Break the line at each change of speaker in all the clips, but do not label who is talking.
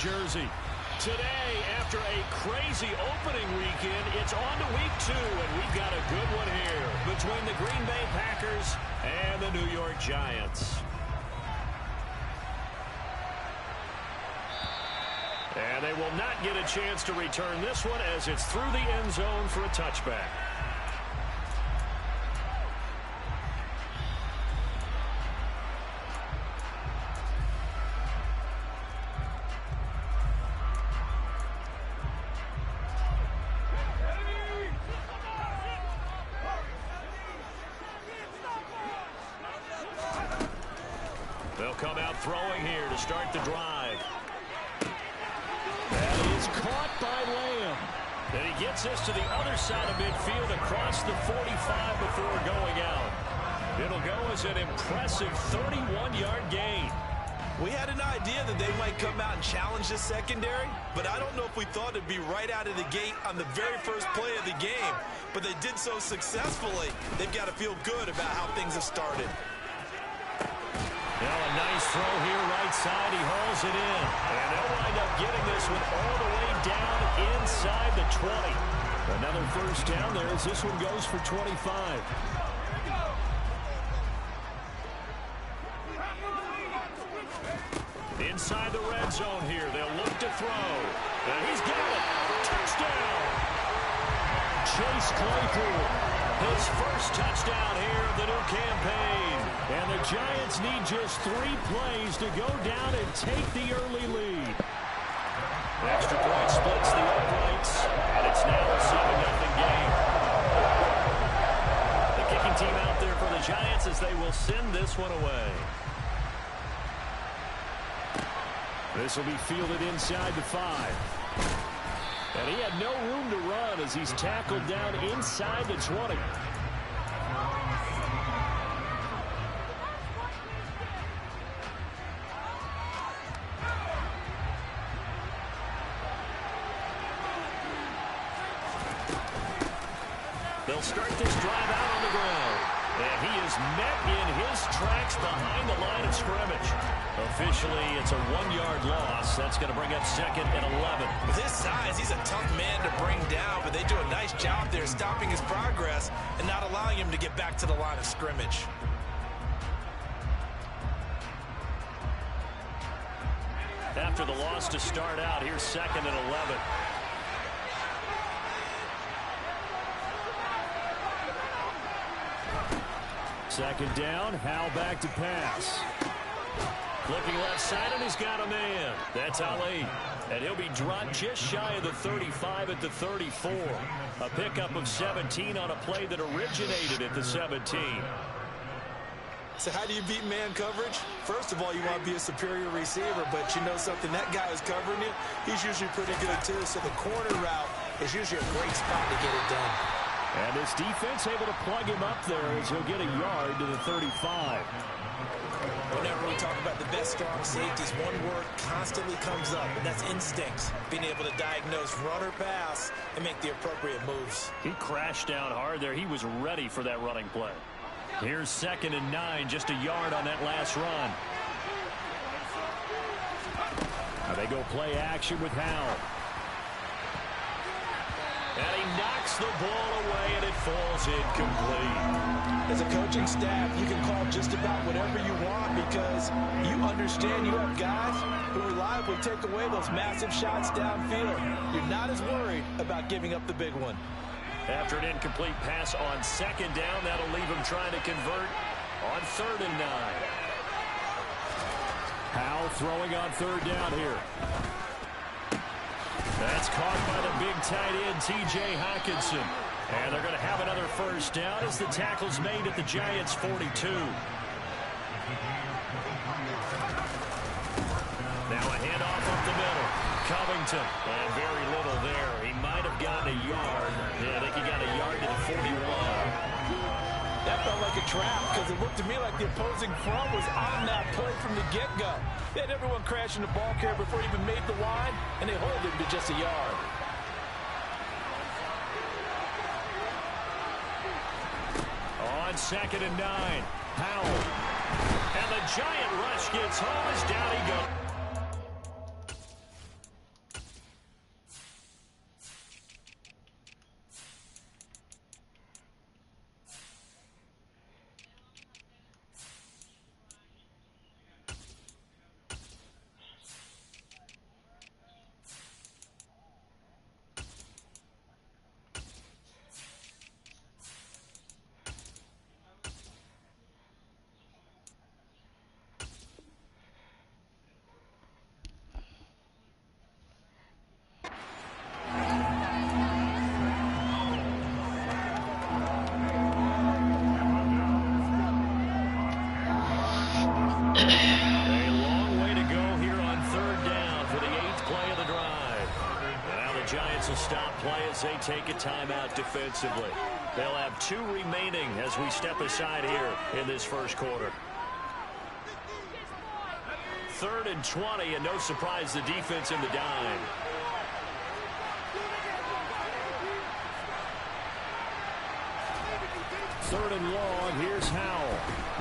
jersey. Today, after a crazy opening weekend, it's on to week 2, and we've got a good one here between the Green Bay Packers and the New York Giants. And they will not get a chance to return this one as it's through the end zone for a touchback. They'll come out throwing here to start the drive. That is caught by Lamb. And he gets this to the other side of midfield across the 45 before going out. It'll go as an impressive 31-yard gain.
We had an idea that they might come out and challenge this secondary, but I don't know if we thought it'd be right out of the gate on the very first play of the game. But they did so successfully, they've got to feel good about how things have started.
Now a nice throw here right side. He hauls it in. And they'll wind up getting this one all the way down inside the 20. Another first down there as this one goes for 25. Inside the red zone here. They'll look to throw. And he's got it. Touchdown. Chase Claypool. His first touchdown here of the new campaign. And the Giants need just 3 plays to go down and take the early lead. Extra point splits the uprights, and it's now a 7-0 game. The kicking team out there for the Giants as they will send this one away. This will be fielded inside the 5. And he had no room to run as he's tackled down inside the 20. They'll start this drive out on the ground. And he is met in his tracks behind the line of scrimmage. Officially, it's a 1-yard loss. That's going to bring up second and 11.
With his size, he's a tough man to bring down, but they do a nice job there stopping his progress and not allowing him to get back to the line of scrimmage.
After the loss to start out, here's second and 11. Second down, Howell back to pass. Looking left side, and he's got a man. That's Ali. And he'll be dropped just shy of the 35 at the 34. A pickup of 17 on a play that originated at the 17.
So how do you beat man coverage? First of all, you want to be a superior receiver, but you know something, that guy who's covering you, he's usually pretty good too. So the corner route is usually a great spot to get it done.
And this defense able to plug him up there as he'll get a yard to the 35.
Whenever we talk about the best strong safeties, one word constantly comes up, and that's instincts. Being able to diagnose run or pass and make the appropriate moves.
He crashed down hard there. He was ready for that running play. Here's second and 9, just a yard on that last run. Now they go play action with Howell. And he knocks the ball away, and it falls incomplete.
As a coaching staff, you can call just about whatever you want because you understand you have guys who reliably take away those massive shots downfield. You're not as worried about giving up the big one.
After an incomplete pass on second down, that'll leave him trying to convert on 3rd and 9. Howell throwing on 3rd down here. That's caught by the big tight end, T.J. Hockenson. And they're going to have another first down as the tackle's made at the Giants' 42. Now a handoff up the middle. Covington, and very little there. He might have gotten a yard. Yeah, I think he got a yard to the 41.
That felt like a trap because it looked to me like the opposing front was on that play from the get-go. They had everyone crashing the ball carrier before he even made the line, and they hold him to just a yard.
On 2nd and 9, Howell. And the giant rush gets home as down he goes. Giants will stop play as they take a timeout defensively. They'll have 2 remaining as we step aside here in this first quarter. 3rd and 20, and no surprise, the defense in the dime. Third and long. Here's Howell.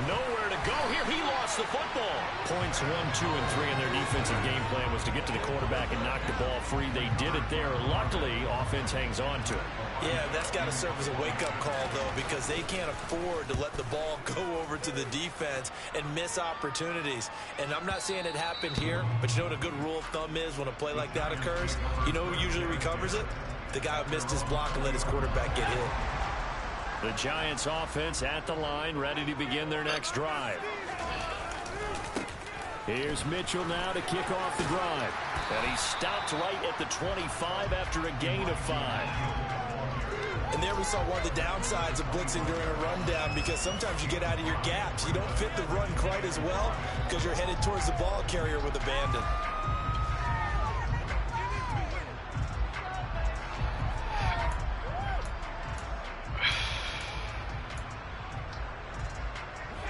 Nowhere to go here. He lost the football. Points 1, 2, and 3 in their defensive game plan was to get to the quarterback and knock the ball free. They did it there. Luckily, offense hangs on to it.
Yeah, that's got to serve as a wake-up call, though, because they can't afford to let the ball go over to the defense and miss opportunities. And I'm not saying it happened here, but you know what a good rule of thumb is when a play like that occurs? You know who usually recovers it? The guy who missed his block and let his quarterback get hit.
The Giants offense at the line, ready to begin their next drive. Here's Mitchell now to kick off the drive. And he stopped right at the 25 after a gain of 5.
And there we saw one of the downsides of blitzing during a rundown, because sometimes you get out of your gaps. You don't fit the run quite as well because you're headed towards the ball carrier with abandon.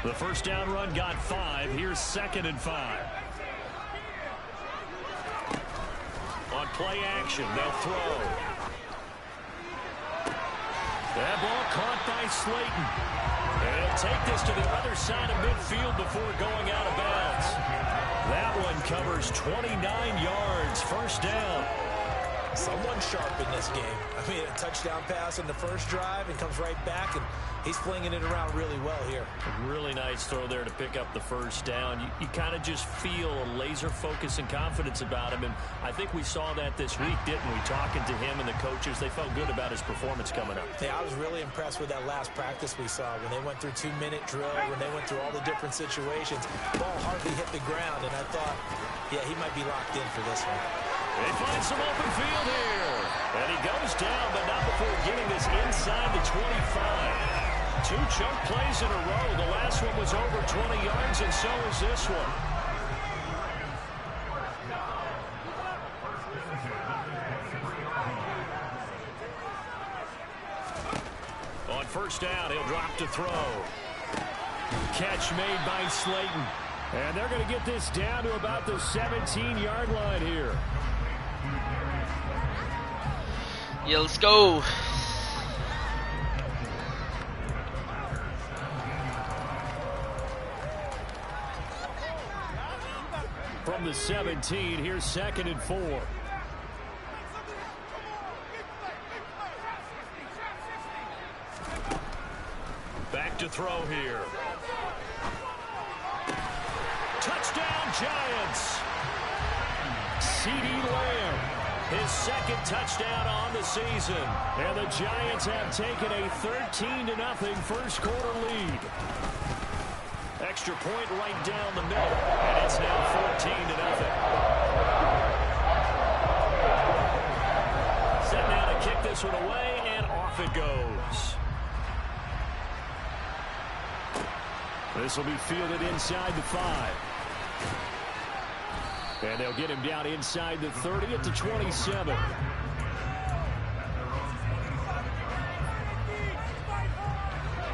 The first down run got 5. Here's 2nd and 5. On play action, they'll throw. That ball caught by Slayton. And he'll take this to the other side of midfield before going out of bounds. That one covers 29 yards. First down.
Someone sharp in this game. I mean, a touchdown pass in the first drive and comes right back, and he's flinging it around really well here.
A really nice throw there to pick up the first down. You kind of just feel a laser focus and confidence about him, and I think we saw that this week, didn't we? Talking to him and the coaches, they felt good about his performance coming up.
Yeah, I was really impressed with that last practice we saw when they went through 2-minute drill, when they went through all the different situations. Ball hardly hit the ground, and I thought, yeah, he might be locked in for this one.
They find some open field here. And he goes down, but not before getting this inside the 25. 2 chunk plays in a row. The last one was over 20 yards, and so is this one. On first down, he'll drop to throw. Catch made by Slayton. And they're going to get this down to about the 17-yard line here.
Yeah, let's go.
From the 17, here's 2nd and 4. Back to throw here. Touchdown, Giants. C.D. Lamb, his 2nd touchdown on the season. And the Giants have taken a 13-0 first quarter lead. Extra point right down the middle, and it's now 14-0. Set now to kick this one away, and off it goes. This will be fielded inside the 5. And they'll get him down inside the 30 at the 27.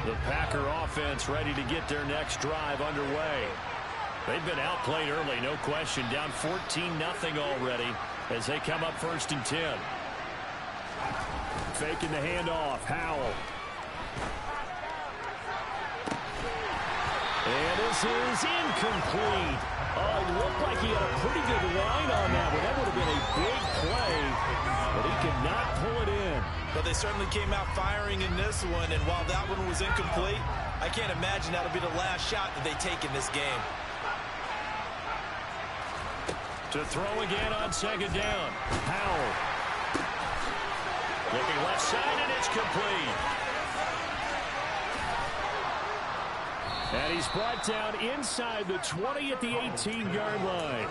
The Packer offense ready to get their next drive underway. They've been outplayed early, no question. Down 14-0 already as they come up 1st and 10. Faking the handoff. Howell. And this is incomplete. Oh, it looked like he had a pretty good line on that one. That would have been a big play, but he could not pull it in.
But they certainly came out firing in this one, and while that one was incomplete, I can't imagine that'll be the last shot that they take in this game.
To throw again on 2nd down. Howell. Looking left side, and it's complete. And he's brought down inside the 20 at the 18-yard line.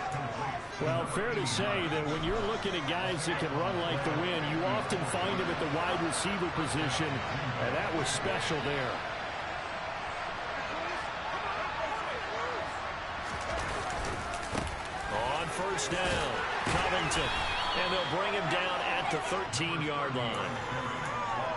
Well, fair to say that when you're looking at guys that can run like the wind, you often find them at the wide receiver position, and that was special there. On first down, Covington. And they'll bring him down at the 13-yard line.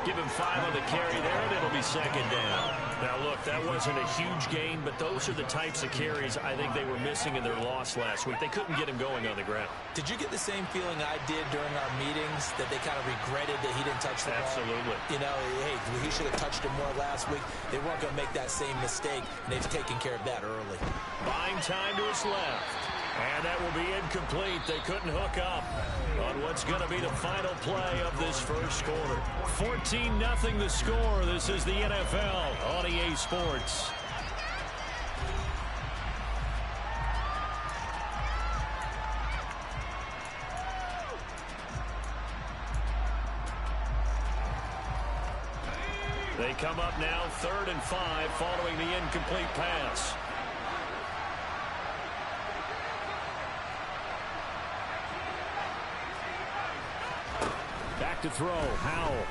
Give him 5 on the carry there, and it'll be second down. Now, look, that wasn't a huge gain, but those are the types of carries I think they were missing in their loss last week. They couldn't get him going on the ground.
Did you get the same feeling I did during our meetings, that they kind of regretted that he didn't touch the ball?
Absolutely.
You know, hey, he should have touched it more last week. They weren't going to make that same mistake, and they've taken care of that early. Buying time to his left.
And that will be incomplete. They couldn't hook up on what's going to be the final play of this first quarter. 14-0 the score. This is the NFL on EA Sports. They come up now 3rd and 5 following the incomplete pass. Back to throw, Howell.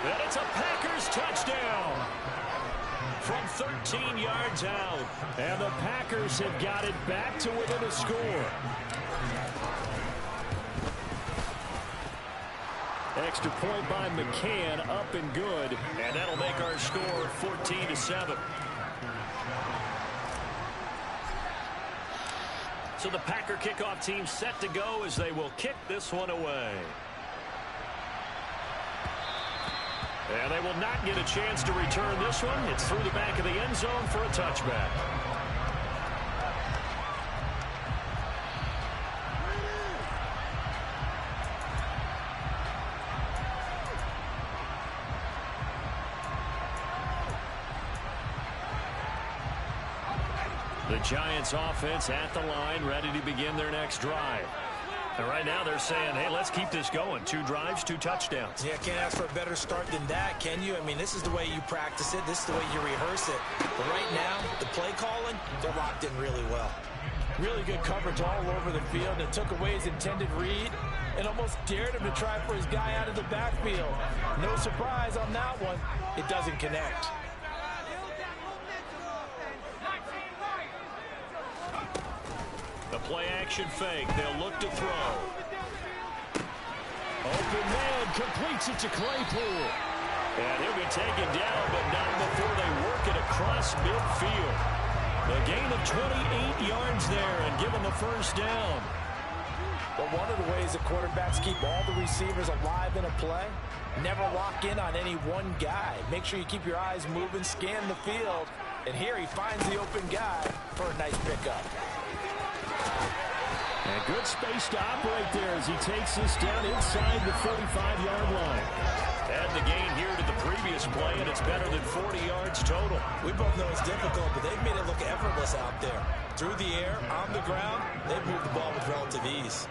And it's a Packers touchdown from 13 yards out. And the Packers have got it back to within a score. Extra point by McCann, up and good. And that'll make our score 14-7. So the Packer kickoff team set to go as they will kick this one away. And they will not get a chance to return this one. It's through the back of the end zone for a touchback. The Giants offense at the line, ready to begin their next drive. And right now they're saying, hey, let's keep this going. 2 drives, 2 touchdowns.
Yeah, can't ask for a better start than that, can you? I mean, this is the way you practice it. This is the way you rehearse it. But right now, the play calling, they're locked in really well. Really good coverage all over the field. It took away his intended read and almost dared him to try for his guy out of the backfield. No surprise on that one. It doesn't connect.
The play-action fake. They'll look to throw. Open man completes it to Claypool. And he'll be taken down, but not before they work it across midfield. A gain of 28 yards there and give them a first down.
But one of the ways that quarterbacks keep all the receivers alive in a play, never lock in on any one guy. Make sure you keep your eyes moving, scan the field. And here he finds the open guy for a nice pickup.
And good space to operate there as he takes this down inside the 45-yard line. Add the gain here to the previous play, and it's better than 40 yards total.
We both know it's difficult, but they've made it look effortless out there. Through the air, on the ground, they've moved the ball with relative ease.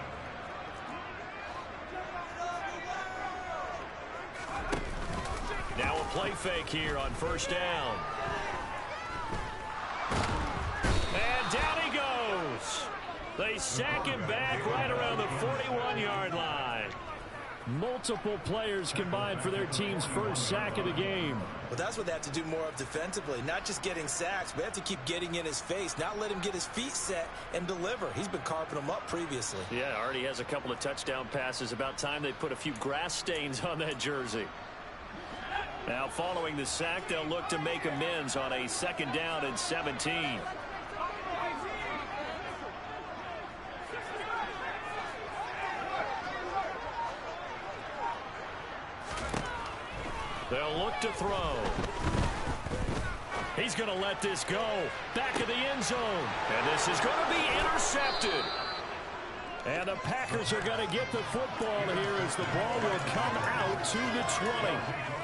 Now a play fake here on first down. And down he goes. They sack him back right around the 41-yard line. Multiple players combined for their team's first sack of the game.
Well, that's what they have to do more of defensively. Not just getting sacks, but they have to keep getting in his face. Not let him get his feet set and deliver. He's been carving them up previously.
Yeah, already has a couple of touchdown passes. About time they put a few grass stains on that jersey. Now following the sack, they'll look to make amends on a 2nd down and 17. They'll look to throw. He's going to let this go. Back of the end zone. And this is going to be intercepted. And the Packers are going to get the football here as the ball will come out to the 20.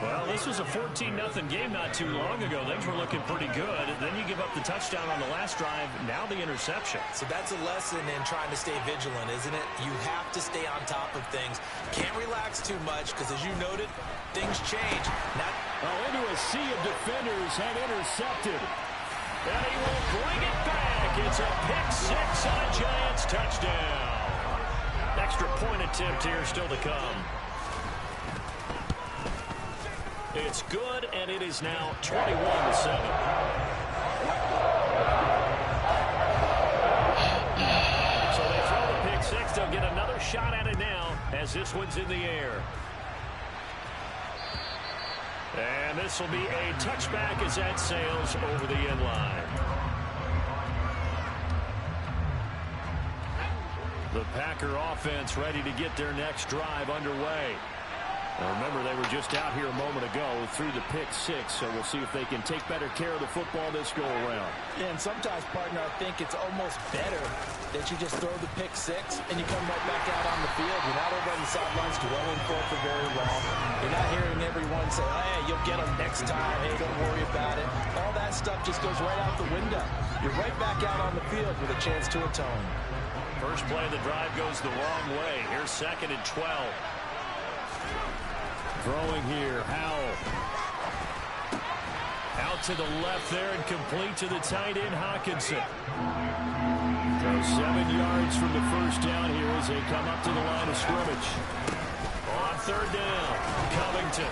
Well, this was a 14-0 game not too long ago. Things were looking pretty good. Then you give up the touchdown on the last drive. Now the interception.
So that's a lesson in trying to stay vigilant, isn't it? You have to stay on top of things. Can't relax too much because, as you noted, things change.
Into a sea of defenders and intercepted. And he will bring it back. It's a pick-6 on a Giants touchdown. Extra point attempt here still to come. It's good, and it is now 21-7. So they throw shot at it now as this one's in the air. And this will be a touchback as that sails over the end line. The Packer offense ready to get their next drive underway. Now remember, they were just out here a moment ago through the pick six, so we'll see if they can take better care of the football this go-around.
Yeah, and sometimes, partner, I think it's almost better that you just throw the pick six and you come right back out on the field. You're not over on the sidelines dwelling for very long. You're not hearing everyone say, hey, you'll get them next time. Hey, don't worry about it. All that stuff just goes right out the window. You're right back out on the field with a chance to atone.
First play of the drive goes the wrong way. Here's 2nd and 12. Throwing here, Howell. Out to the left there and complete to the tight end, Hawkinson. So 7 yards from the first down here as they come up to the line of scrimmage. On 3rd down, Covington.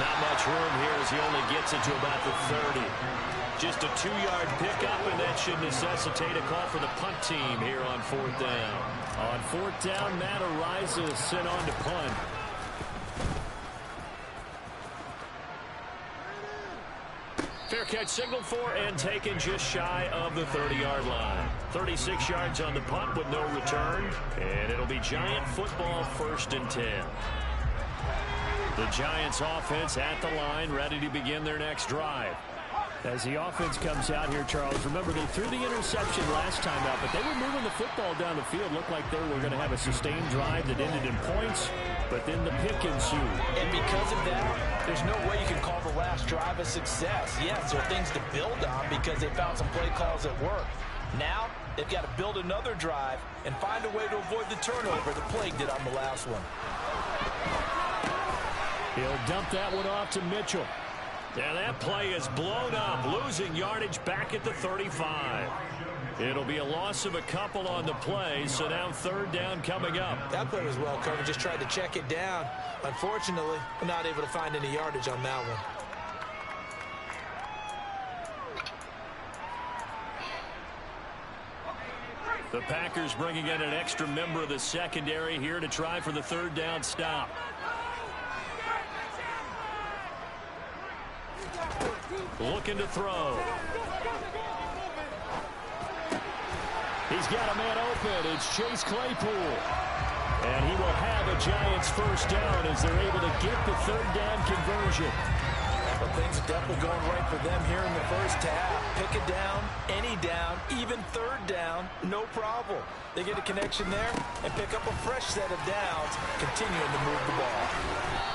Not much room here as he only gets it to about the 30. Just a 2-yard pickup, and that should necessitate a call for the punt team here on 4th down. On 4th down, Matt Ariza is sent on to punt. Fair catch signaled for and taken just shy of the 30-yard line. 36 yards on the punt with no return. And it'll be Giant football 1st and 10. The Giants offense at the line, ready to begin their next drive. As the offense comes out here, Charles, remember they threw the interception last time out, but they were moving the football down the field. Looked like they were going to have a sustained drive that ended in points, but then the pick ensued.
And because of that, there's no way you can call the last drive a success. Yes, there are things to build on because they found some play calls that work. Now, they've got to build another drive and find a way to avoid the turnover that plagued it on the last one.
He'll dump that one off to Mitchell. And that play is blown up, losing yardage back at the 35. It'll be a loss of a couple on the play, so now 3rd down coming up.
That play was well covered, just tried to check it down. Unfortunately, we're not able to find any yardage on that one.
The Packers bringing in an extra member of the secondary here to try for the 3rd down stop. Looking to throw. He's got a man open. It's Chase Claypool. And he will have a Giants 1st down as they're able to get the 3rd down conversion.
Well, things are definitely going right for them here in the first half. Pick a down, any down, even 3rd down, no problem. They get a connection there and pick up a fresh set of downs, continuing to move the ball.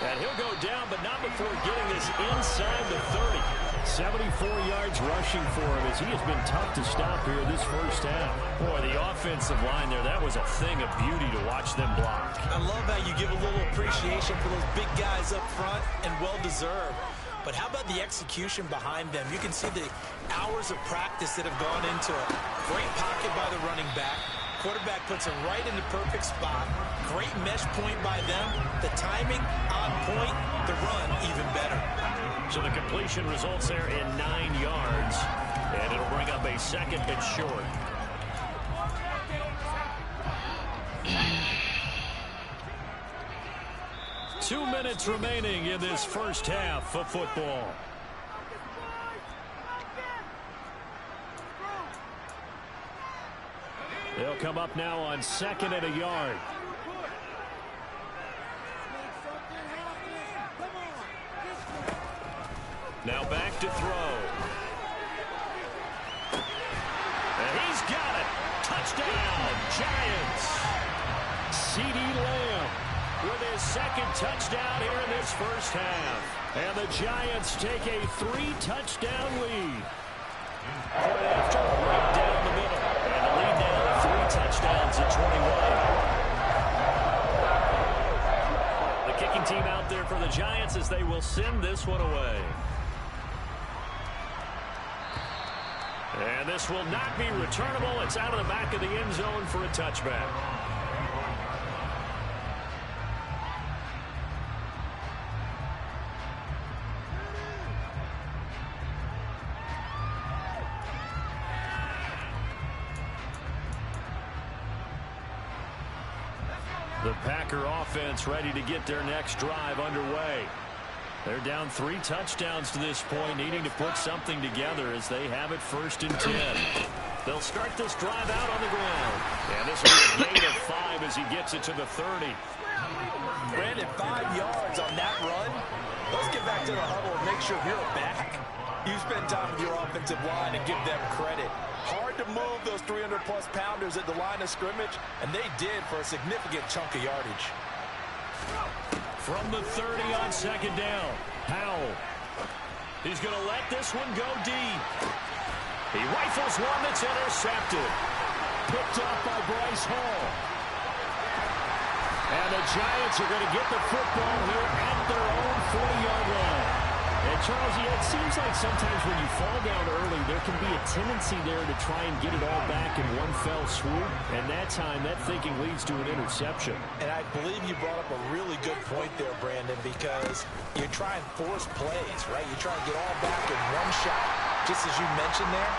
And he'll go down, but not before getting this inside the 30. 74 yards rushing for him as he has been tough to stop here this first half. Boy, the offensive line there, that was a thing of beauty to watch them block.
I love how you give a little appreciation for those big guys up front, and well-deserved. But how about the execution behind them? You can see the hours of practice that have gone into it. Great pocket by the running back. Quarterback puts him right in the perfect spot. Great mesh point by them. The timing on point. The run even better.
So the completion results there in 9 yards. And it'll bring up a 2nd and short. Two minutes remaining in this first half of football. They'll come up now on 2nd and a yard. Now back to throw. And he's got it. Touchdown, Giants. CeeDee Lamb with his 2nd touchdown here in this first half. And the Giants take a 3-touchdown lead. After right down the middle. And the lead now 3 touchdowns at 21. The kicking team out there for the Giants as they will send this one away. And this will not be returnable. It's out of the back of the end zone for a touchback. The Packer offense ready to get their next drive underway. They're down 3 touchdowns to this point, needing to put something together as they have it 1st and 10. They'll start this drive out on the ground. And this will be a gain of 5 as he gets it to the 30.
Brandon, 5 yards on that run. Let's get back to the huddle and make sure you're back. You spend time with your offensive line and give them credit. Hard to move those 300-plus pounders at the line of scrimmage, and they did for a significant chunk of yardage.
From the 30 on 2nd down, Powell. He's going to let this one go deep. He rifles one that's intercepted. Picked off by Bryce Hall. And the Giants are going to get the football here at their own 40-yard line. And Charles, it seems like sometimes when you fall down early, there can be a tendency there to try and get it all back in one fell swoop. And that time, that thinking leads to an interception.
And I believe you brought up a really good point there, Brandon, because you try and force plays, right? You try and get all back in one shot, just as you mentioned there.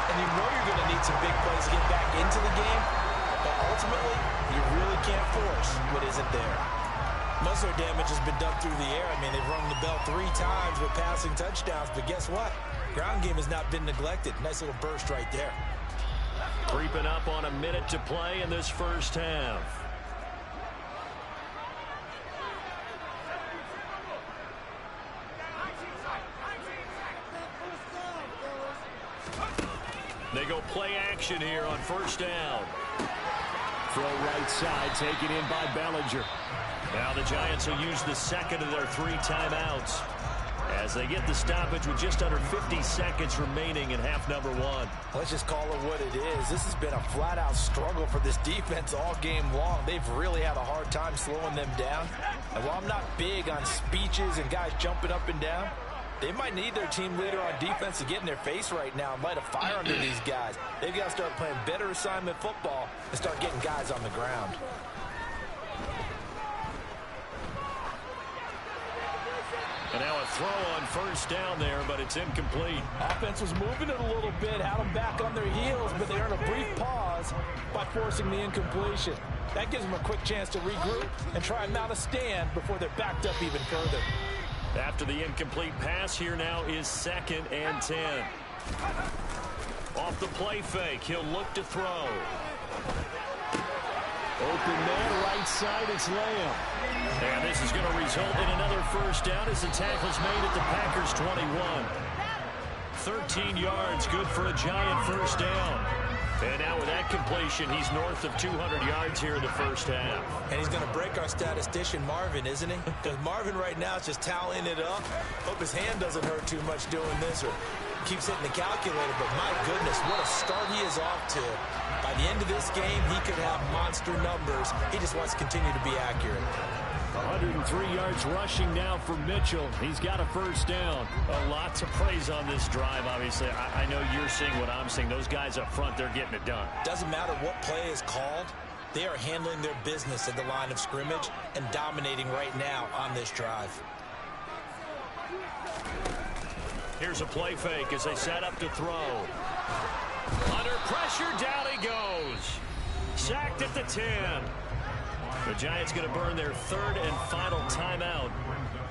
And you know you're going to need some big plays to get back into the game. But ultimately, you really can't force what isn't there. Most of their damage has been done through the air. I mean, they've rung the bell 3 times with passing touchdowns, but guess what? Ground game has not been neglected. Nice little burst right there.
Creeping up on a minute to play in this 1st half. They go play action here on 1st down. Throw right side, taken in by Bellinger. Now the Giants will use the 2nd of their 3 timeouts as they get the stoppage with just under 50 seconds remaining in half number 1.
Let's just call it what it is. This has been a flat-out struggle for this defense all game long. They've really had a hard time slowing them down. And while I'm not big on speeches and guys jumping up and down, they might need their team leader on defense to get in their face right now and light a fire under these guys. They've got to start playing better assignment football and start getting guys on the ground.
And now a throw on 1st down there, but it's incomplete.
Offense was moving it a little bit, had them back on their heels, but they earned a brief pause by forcing the incompletion. That gives them a quick chance to regroup and try and mount a stand before they're backed up even further.
After the incomplete pass, here now is 2nd and 10. Off the play fake, he'll look to throw. Open man, right side, it's Lamb. And this is going to result in another 1st down as the tackle's made at the Packers' 21. 13 yards, good for a Giant 1st down. And now with that completion, he's north of 200 yards here in the 1st half.
And he's going to break our statistician Marvin, isn't he? Because Marvin right now is just tallying it up. Hope his hand doesn't hurt too much doing this or keeps hitting the calculator. But my goodness, what a start he is off to. By the end of this game, he could have monster numbers. He just wants to continue to be accurate.
103 yards rushing now for Mitchell. He's got a 1st down. A lot to praise on this drive, obviously. I know you're seeing what I'm seeing. Those guys up front, they're getting it done.
Doesn't matter what play is called. They are handling their business at the line of scrimmage and dominating right now on this drive.
Here's a play fake as they set up to throw. Under pressure, down he goes. Sacked at the 10. The Giants going to burn their 3rd and final timeout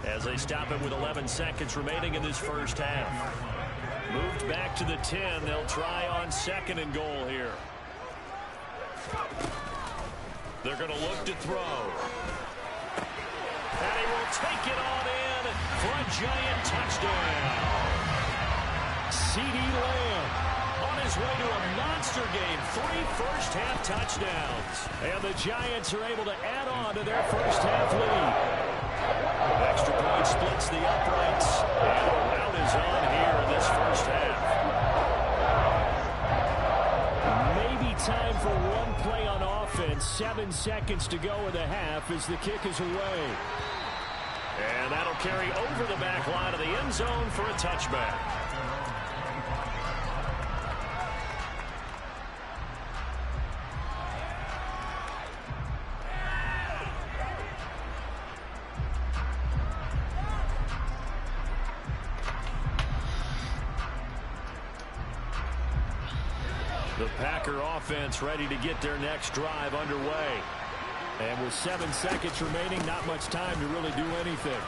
as they stop it with 11 seconds remaining in this 1st half. Moved back to the 10. They'll try on 2nd and goal here. They're going to look to throw. And he will take it on in for a Giant touchdown. CeeDee Lamb on his way to a monster game. 3 first-half touchdowns. And the Giants are able to add on to their first-half lead. Extra point splits the uprights. And a rout is on here in this 1st half. Maybe time for one play on offense. 7 seconds to go in the half as the kick is away. And that'll carry over the back line of the end zone for a touchback. The Packer offense ready to get their next drive underway. And with 7 seconds remaining, not much time to really do anything.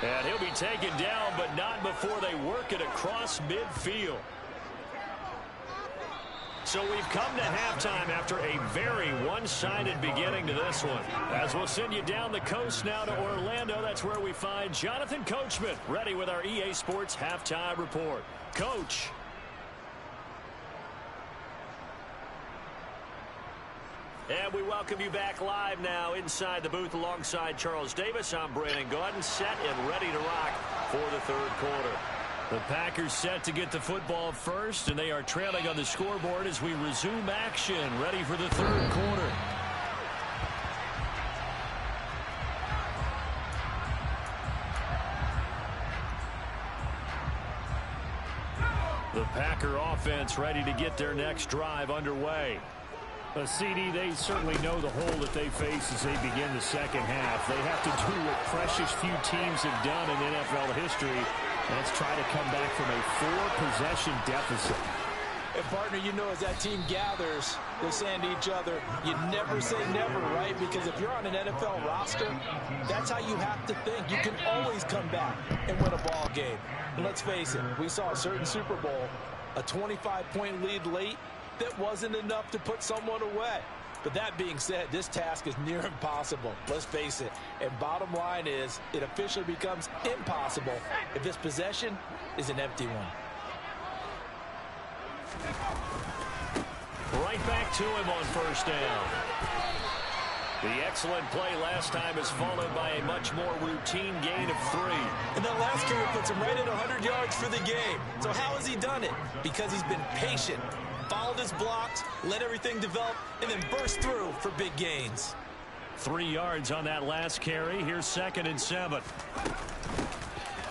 And he'll be taken down, but not before they work it across midfield. So we've come to halftime after a very one-sided beginning to this one. As we'll send you down the coast now to Orlando, that's where we find Jonathan Coachman ready with our EA Sports Halftime Report. Coach. And we welcome you back live now inside the booth alongside Charles Davis. I'm Brandon Gaudin, set and ready to rock for the third quarter. The Packers set to get the football first, and they are trailing on the scoreboard as we resume action, ready for the third quarter. The Packer offense ready to get their next drive underway. CD, they certainly know the hole that they face as they begin the second half. They have to do what precious few teams have done in NFL history. Let's try to come back from a 4-possession deficit.
And, partner, you know, as that team gathers, they're saying to each other, you never say never, right? Because if you're on an NFL roster, that's how you have to think. You can always come back and win a ball game. And let's face it, we saw a certain Super Bowl, a 25-point lead late, that wasn't enough to put someone away. But that being said, this task is near impossible. Let's face it. And bottom line is, it officially becomes impossible if this possession is an empty one.
Right back to him on first down. The excellent play last time is followed by a much more routine gain of 3.
And that last carry puts him right at 100 yards for the game. So how has he done it? Because he's been patient, followed his blocks, let everything develop, and then burst through for big gains.
3 yards on that last carry. Here's 2nd and 7.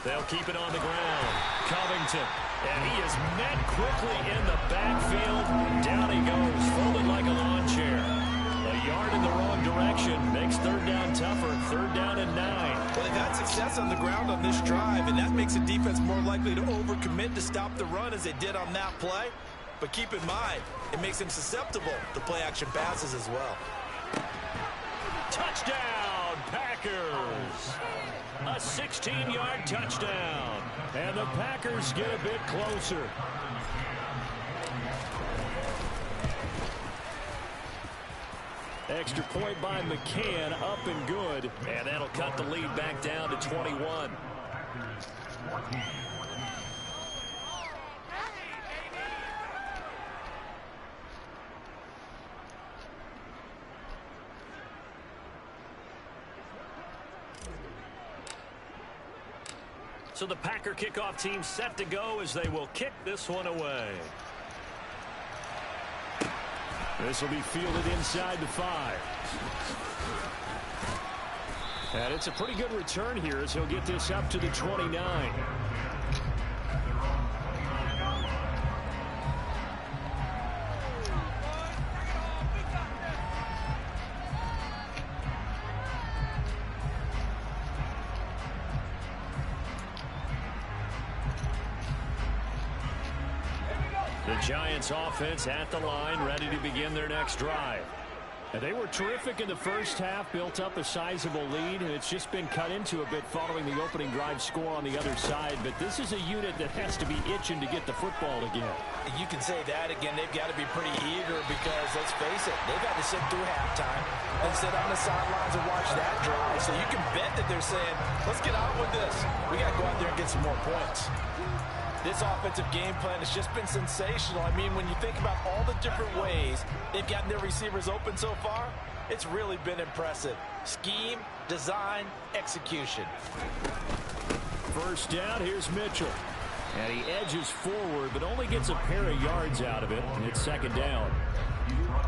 They'll keep it on the ground. Covington. And he is met quickly in the backfield. Down he goes, folded like a lawn chair. A yard in the wrong direction makes third down tougher. 3rd down and 9.
Well, they've had success on the ground on this drive, and that makes the defense more likely to overcommit to stop the run as they did on that play. But keep in mind, it makes them susceptible to play-action passes as well.
Touchdown, Packers! A 16-yard touchdown. And the Packers get a bit closer. Extra point by McCann, up and good. And that'll cut the lead back down to 21. So the Packer kickoff team set to go as they will kick this one away. This will be fielded inside the 5. And it's a pretty good return here as he'll get this up to the 29. The Giants offense at the line, ready to begin their next drive. And they were terrific in the first half, built up a sizable lead, and it's just been cut into a bit following the opening drive score on the other side. But this is a unit that has to be itching to get the football again.
You can say that again. They've got to be pretty eager because, let's face it, they've got to sit through halftime and sit on the sidelines and watch that drive. So you can bet that they're saying, let's get on with this. We got to go out there and get some more points. This offensive game plan has just been sensational. I mean, when you think about all the different ways they've gotten their receivers open so far, it's really been impressive. Scheme, design, execution.
First down, here's Mitchell. And he edges forward, but only gets a pair of yards out of it, and it's 2nd down.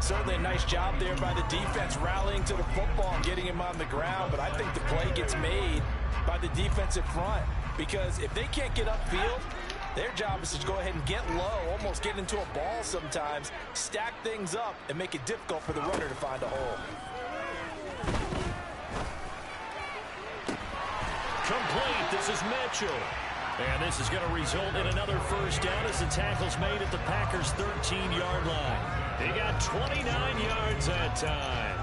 Certainly a nice job there by the defense rallying to the football and getting him on the ground, but I think the play gets made by the defensive front because if they can't get upfield, their job is to go ahead and get low, almost get into a ball sometimes, stack things up, and make it difficult for the runner to find a hole.
Complete. This is Mitchell. And this is going to result in another first down as the tackle's made at the Packers' 13-yard line. He got 29 yards that time.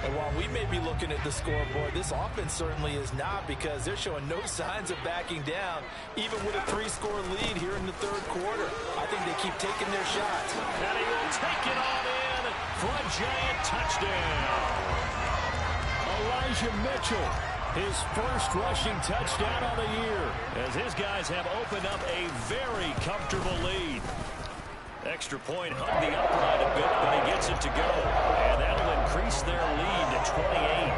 And while we may be looking at the scoreboard, this offense certainly is not, because they're showing no signs of backing down, even with a 3-score lead here in the third quarter. I think they keep taking their shots.
And he will take it on in for a giant touchdown. Elijah Mitchell, his first rushing touchdown of the year, as his guys have opened up a very comfortable lead. Extra point hugged the upright a bit, but he gets it to go. And that'll increase their lead to 28.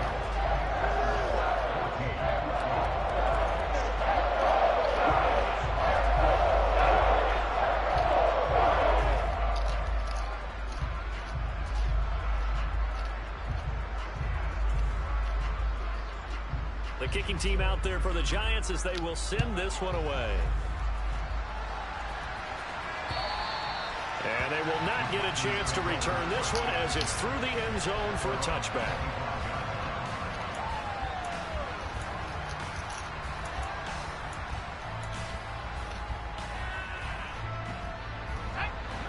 The kicking team out there for the Giants as they will send this one away. And they will not get a chance to return this one as it's through the end zone for a touchback.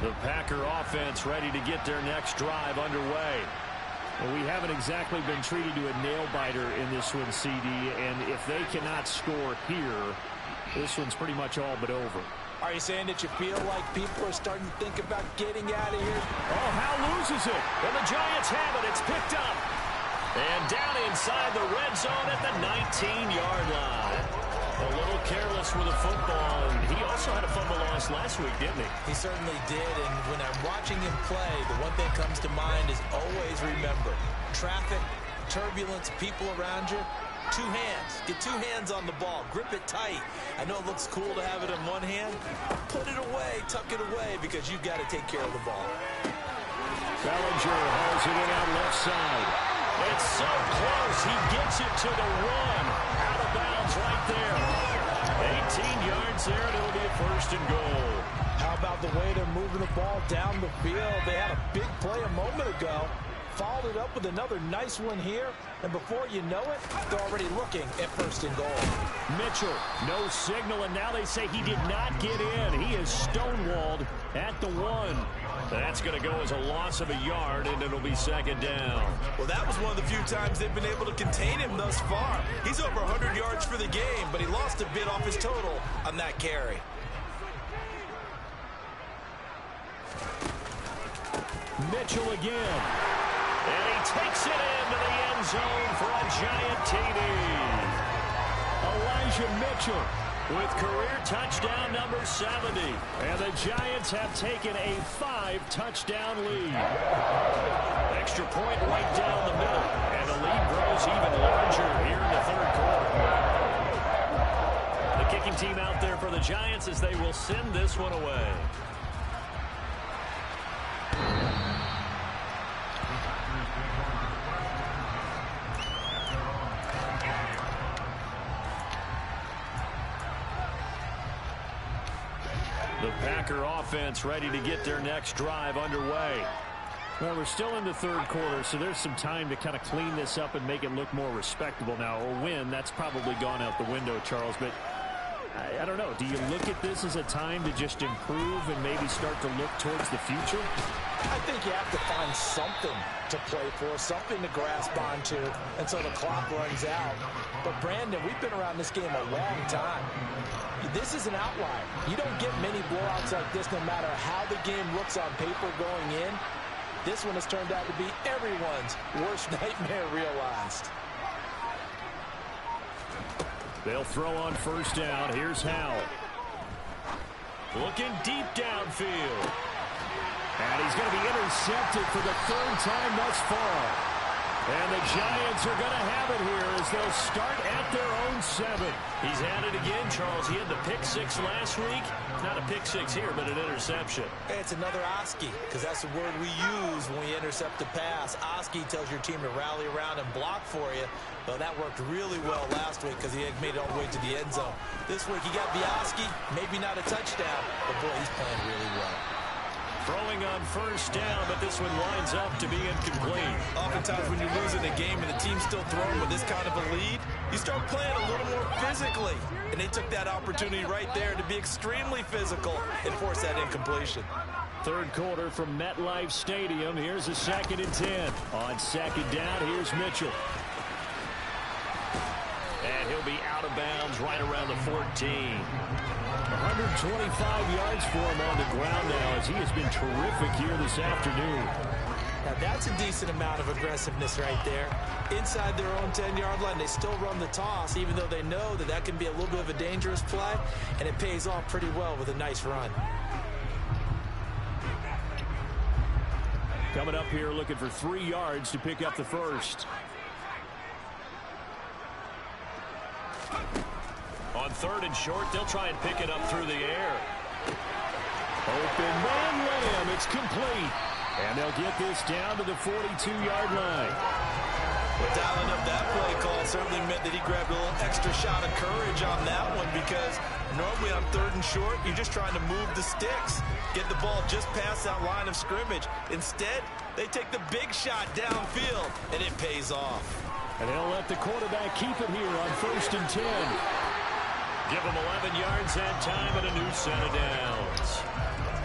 The Packer offense ready to get their next drive underway. Well, we haven't exactly been treated to a nail-biter in this one, CD, and if they cannot score here, this one's pretty much all but over.
Are you saying that you feel like people are starting to think about getting out of here?
Oh, Howe loses it, and the Giants have it. It's picked up. And down inside the red zone at the 19-yard line. A little careless with the football, and he also had a fumble loss last week, didn't he?
He certainly did, and when I'm watching him play, the one thing that comes to mind is always remember, traffic, turbulence, people around you, 2 hands. Get 2 hands on the ball. Grip it tight. I know it looks cool to have it in one hand. Put it away. Tuck it away, because you've got to take care of the ball.
Bellinger hauls it in on left side. It's so close. He gets it to the 1. Out of bounds right there. 18 yards there, and it'll be a first and goal.
How about the way they're moving the ball down the field? They had a big play a moment ago. Followed it up with another nice one here, and before you know it, they're already looking at first and goal.
Mitchell, no signal, and now they say he did not get in. He is stonewalled at the 1. That's going to go as a loss of a yard, and it'll be second down.
Well, that was one of the few times they've been able to contain him thus far. He's over 100 yards for the game, but he lost a bit off his total on that carry.
Mitchell again. And he takes it into the end zone for a giant TD. Elijah Mitchell with career touchdown number 70. And the Giants have taken a 5-touchdown lead. Extra point right down the middle. And the lead grows even larger here in the third quarter. The kicking team out there for the Giants as they will send this one away. The Packer offense ready to get their next drive underway. Well, we're still in the third quarter, so there's some time to kind of clean this up and make it look more respectable. Now, a win, that's probably gone out the window, Charles, but I don't know. Do you look at this as a time to just improve and maybe start to look towards the future?
I think you have to find something to play for, something to grasp onto, and so the clock runs out. But, Brandon, we've been around this game a long time. This is an outlier. You don't get many blowouts like this no matter how the game looks on paper going in. This one has turned out to be everyone's worst nightmare realized.
They'll throw on first down. Here's Howell. Looking deep downfield. And he's going to be intercepted for the 3rd time thus far. And the Giants are going to have it here as they'll start at their own 7. He's at it again, Charles. He had the pick 6 last week. Not a pick 6 here, but an interception.
Hey, it's another Oski, because that's the word we use when we intercept a pass. Oski tells your team to rally around and block for you. Well, that worked really well last week because he had made it all the way to the end zone. This week he got Oski, maybe not a touchdown, but boy, he's playing really well.
Throwing on first down, but this one winds up to be incomplete.
Oftentimes when you're losing a game and the team's still throwing with this kind of a lead, you start playing a little more physically. And they took that opportunity right there to be extremely physical and force that incompletion.
Third quarter from MetLife Stadium. Here's a 2nd and 10. On 2nd down, here's Mitchell. And he'll be out of bounds right around the 14. 125 yards for him on the ground now as he has been terrific here this afternoon.
Now that's a decent amount of aggressiveness right there. Inside their own 10-yard line, they still run the toss, even though they know that that can be a little bit of a dangerous play, and it pays off pretty well with a nice run.
Coming up here looking for 3 yards to pick up the first. On 3rd and short, they'll try and pick it up through the air. Open man Lamb, it's complete. And they'll get this down to the 42-yard line.
Well, dialing up that play call certainly meant that he grabbed a little extra shot of courage on that one, because normally on 3rd and short, you're just trying to move the sticks, get the ball just past that line of scrimmage. Instead, they take the big shot downfield, and it pays off.
And they'll let the quarterback keep it here on 1st and 10. Give him 11 yards that time and a new set of downs.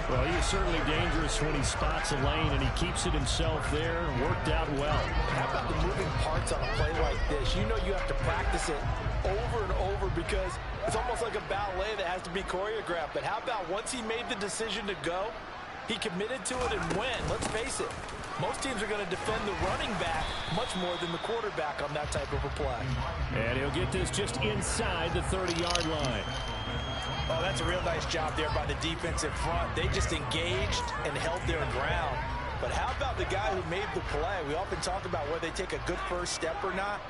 Well, he is certainly dangerous when he spots a lane and he keeps it himself there. Worked out well.
How about the moving parts on a play like this? You know you have to practice it over and over because it's almost like a ballet that has to be choreographed. But how about once he made the decision to go, he committed to it and went. Let's face it, most teams are going to defend the running back much more than the quarterback on that type of a play.
And he'll get this just inside the 30-yard line.
Oh, that's a real nice job there by the defense in front. They just engaged and held their ground. But how about the guy who made the play? We often talk about whether they take a good first step or not.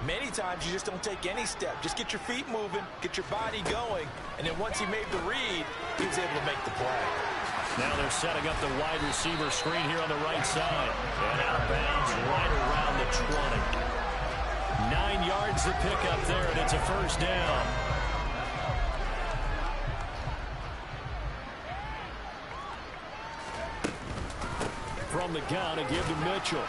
Many times you just don't take any step. Just get your feet moving, get your body going, and then once he made the read, he was able to make the play.
Now they're setting up the wide receiver screen here on the right side. And out of bounds right around the 20. 9 yards to pick up there, and it's a first down. From the gun, a give to Mitchell.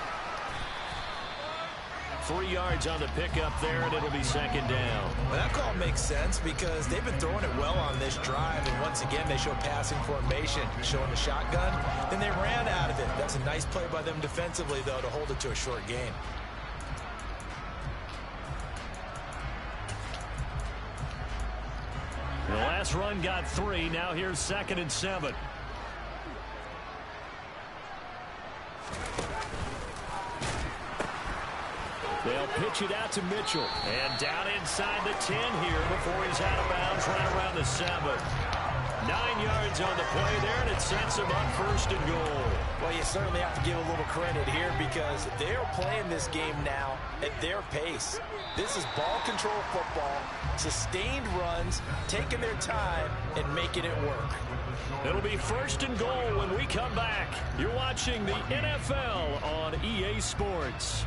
3 yards on the pickup there, and it'll be 2nd down.
Well, that call makes sense because they've been throwing it well on this drive, and once again they show passing formation, showing the shotgun. Then they ran out of it. That's a nice play by them defensively, though, to hold it to a short gain.
The last run got 3. Now here's 2nd and 7. They'll pitch it out to Mitchell. And down inside the 10 here before he's out of bounds right around the 7. 9 yards on the play there, and it sets him up 1st and goal.
Well, you certainly have to give a little credit here because they're playing this game now at their pace. This is ball control football, sustained runs, taking their time, and making it work.
It'll be 1st and goal when we come back. You're watching the NFL on EA Sports.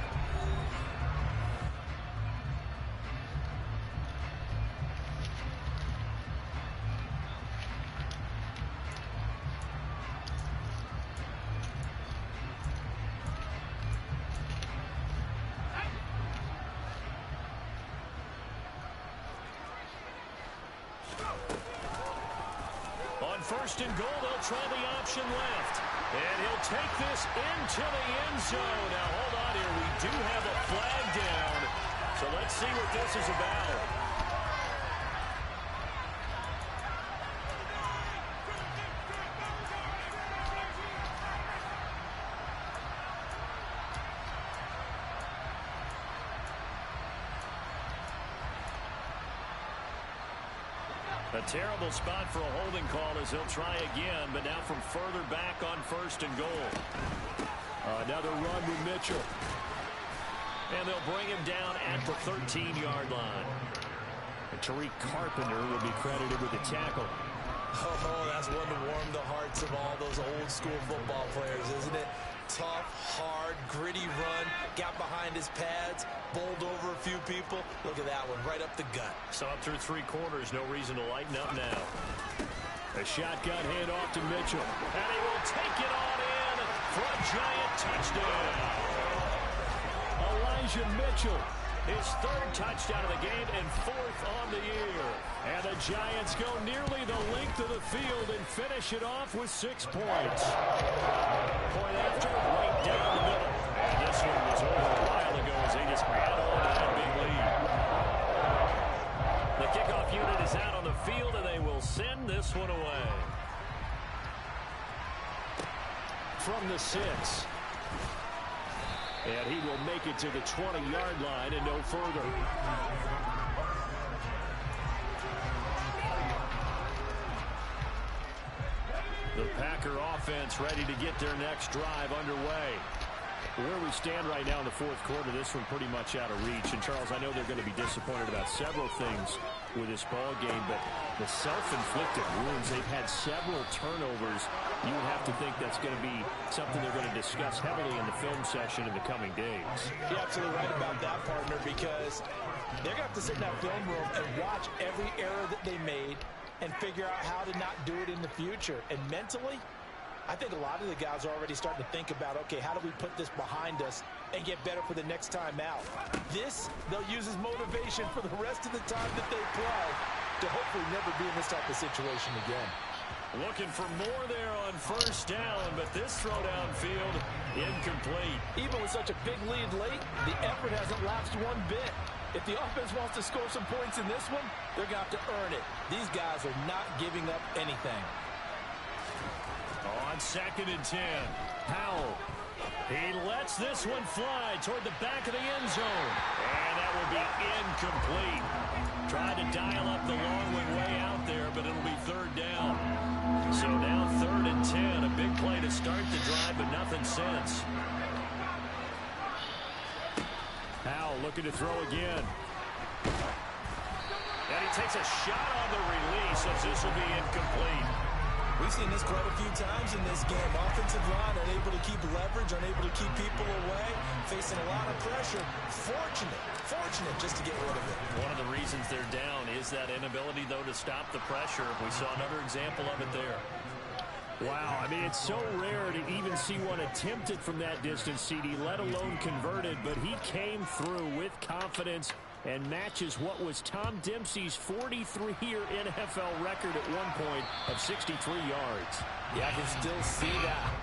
On 1st and goal, they'll try the option left. And he'll take this into the end zone. Now, hold on here. We do have a flag down. So let's see what this is about. A terrible spot for a holding call as he'll try again, but now from further back on 1st and goal. Another run with Mitchell. And they'll bring him down at the 13-yard line. And Tariq Carpenter will be credited with the tackle.
Oh, that's one to warm the hearts of all those old-school football players, isn't it? Tough, hard, gritty run, got behind his pads, bowled over a few people. Look at that one, right up the gut.
So up through 3 quarters, no reason to lighten up now. A shotgun handoff to Mitchell. And he will will take it on in for a Giant touchdown. Elijah Mitchell, his third touchdown of the game and fourth on the year. And the Giants go nearly the length of the field and finish it off with 6 points. Point after, right down the middle. And this one was over a while ago as they just ran on to that big lead. The kickoff unit is out on the field, and they will send this one away. From the 6. And he will make it to the 20-yard line and no further. The Packer offense ready to get their next drive underway. Where we stand right now in the fourth quarter, this one pretty much out of reach. And, Charles, I know they're going to be disappointed about several things with this ball game, but the self-inflicted wounds, they've had several turnovers. You have to think that's going to be something they're going to discuss heavily in the film session in the coming days.
You're absolutely right about that, partner, because they're going to have to sit in that film room and watch every error that they made and figure out how to not do it in the future. And mentally, I think a lot of the guys are already starting to think about, okay, how do we put this behind us and get better for the next time out? This, they'll use as motivation for the rest of the time that they play to hopefully never be in this type of situation again.
Looking for more there on first down, but this throw downfield incomplete.
Even with such a big lead late, the effort hasn't lapsed one bit. If the offense wants to score some points in this one, they're going to have to earn it. These guys are not giving up anything.
On 2nd and 10, Powell. He lets this one fly toward the back of the end zone. And that will be incomplete. Tried to dial up the long one way out there, but it'll be 3rd down. So now 3rd and 10. A big play to start the drive, but nothing since. Powell looking to throw again. And he takes a shot on the release as this will be incomplete.
We've seen this quite a few times in this game. Offensive line unable to keep leverage, unable to keep people away, facing a lot of pressure. Fortunate just to get rid of it.
One of the reasons they're down is that inability, though, to stop the pressure. We saw another example of it there. Wow, I mean, it's so rare to even see one attempted from that distance, CD, let alone converted, but he came through with confidence and matches what was Tom Dempsey's 43-year NFL record at one point of 63 yards.
Yeah, I can still see that.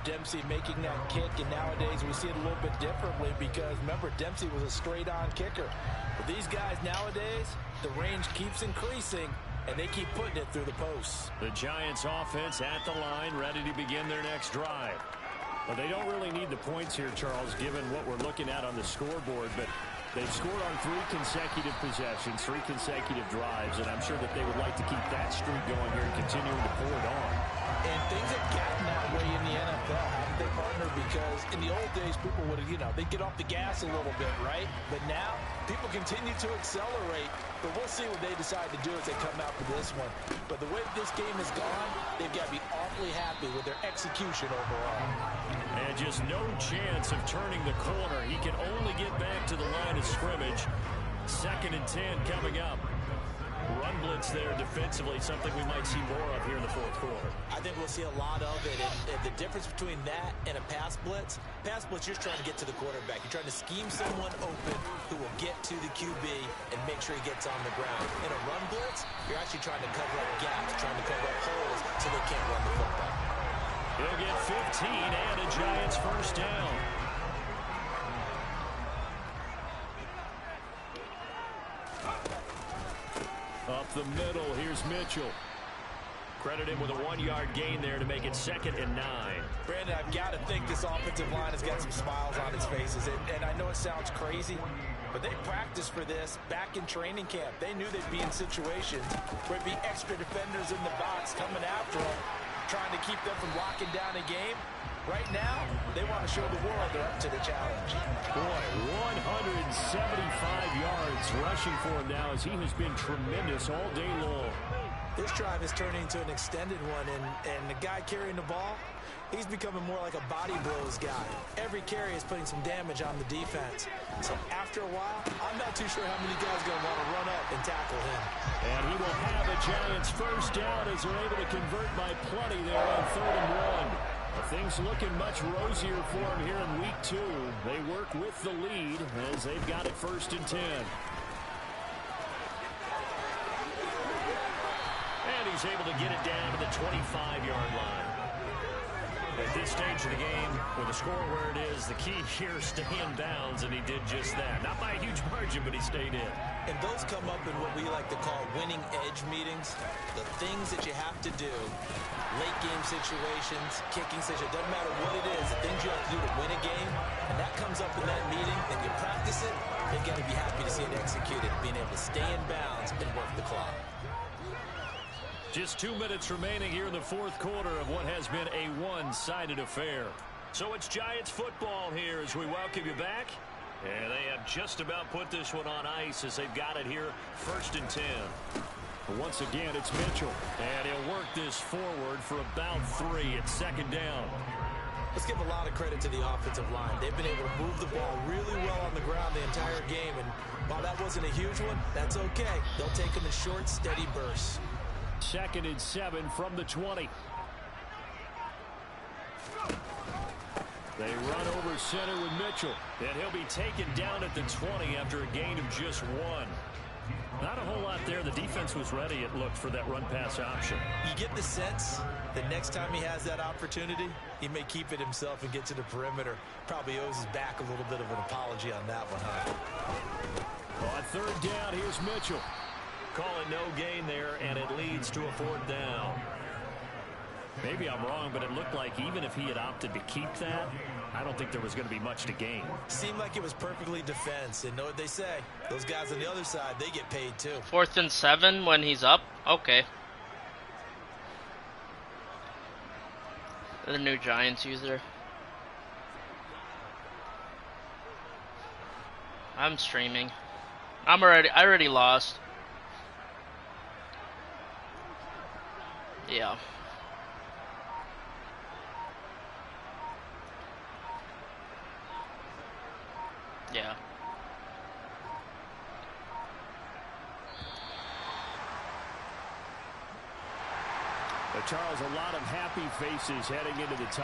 Dempsey making that kick, and nowadays we see it a little bit differently because, remember, Dempsey was a straight-on kicker. But these guys nowadays, the range keeps increasing, and they keep putting it through the posts.
The Giants offense at the line, ready to begin their next drive. Well, they don't really need the points here, Charles, given what we're looking at on the scoreboard, but they've scored on 3 consecutive possessions, 3 consecutive drives, and I'm sure that they would like to keep that streak going here and continuing to pour it on.
And things have gotten that way in the NFL, haven't they, partner? Because in the old days, people would, they'd get off the gas a little bit, right? But now, people continue to accelerate. But we'll see what they decide to do as they come out for this one. But the way this game has gone, they've got to be awfully happy with their execution overall.
And just no chance of turning the corner. He can only get back to the line of scrimmage. 2nd and 10 coming up. Run blitz there defensively, something we might see more of here in the fourth quarter.
I think we'll see a lot of it. And the difference between that and a pass blitz, you're just trying to get to the quarterback. You're trying to scheme someone open who will get to the QB and make sure he gets on the ground. In a run blitz, you're actually trying to cover up gaps, trying to cover up holes so they can't run the football.
He'll get 15 and a Giants first down. Up the middle, here's Mitchell. Credit him with a 1-yard gain there to make it 2nd and 9.
Brandon, I've got to think this offensive line has got some smiles on its faces. And I know it sounds crazy, but they practiced for this back in training camp. They knew they'd be in situations where it'd be extra defenders in the box coming after them, trying to keep them from locking down a game. Right now, they want to show the world they're up to the challenge.
Boy, 175 yards rushing for him now as he has been tremendous all day long.
This drive is turning into an extended one, and the guy carrying the ball, he's becoming more like a body blows guy. Every carry is putting some damage on the defense. So after a while, I'm not too sure how many guys are going to want to run up and tackle him.
And he will have a Giants first down as they're able to convert by plenty there on 3rd and 1. Things looking much rosier for him here in week 2. They work with the lead as they've got it 1st and 10. And he's able to get it down to the 25-yard line. At this stage of the game, with the score where it is, the key here is stay in bounds, and he did just that. Not by a huge margin, but he stayed in.
And those come up in what we like to call winning edge meetings. The things that you have to do, late game situations, kicking situations, doesn't matter what it is, the things you have to do to win a game, and that comes up in that meeting, and you practice it, you got to be happy to see it executed, being able to stay in bounds and work the clock.
Just 2 minutes remaining here in the 4th quarter of what has been a one-sided affair. So it's Giants football here as we welcome you back. And they have just about put this one on ice as they've got it here 1st and 10. But once again, it's Mitchell. And he'll work this forward for about 3 at 2nd down.
Let's give a lot of credit to the offensive line. They've been able to move the ball really well on the ground the entire game. And while that wasn't a huge one, that's okay. They'll take them in short, steady bursts.
2nd and 7 from the 20. They run over center with Mitchell. And he'll be taken down at the 20 after a gain of just 1. Not a whole lot there. The defense was ready, it looked, for that run-pass option.
You get the sense that next time he has that opportunity, he may keep it himself and get to the perimeter. Probably owes his back a little bit of an apology on that one, huh?
On 3rd down, here's Mitchell. Calling no gain there, and it leads to a 4th down. Maybe I'm wrong, but it looked like even if he had opted to keep that, I don't think there was going to be much to gain.
Seemed like it was perfectly defense, and know what they say. Those guys on the other side, they get paid too.
4th and 7 when he's up? Okay. The new Giants user. I'm streaming. I already lost. Yeah. Yeah.
But Charles, a lot of happy faces heading into the top.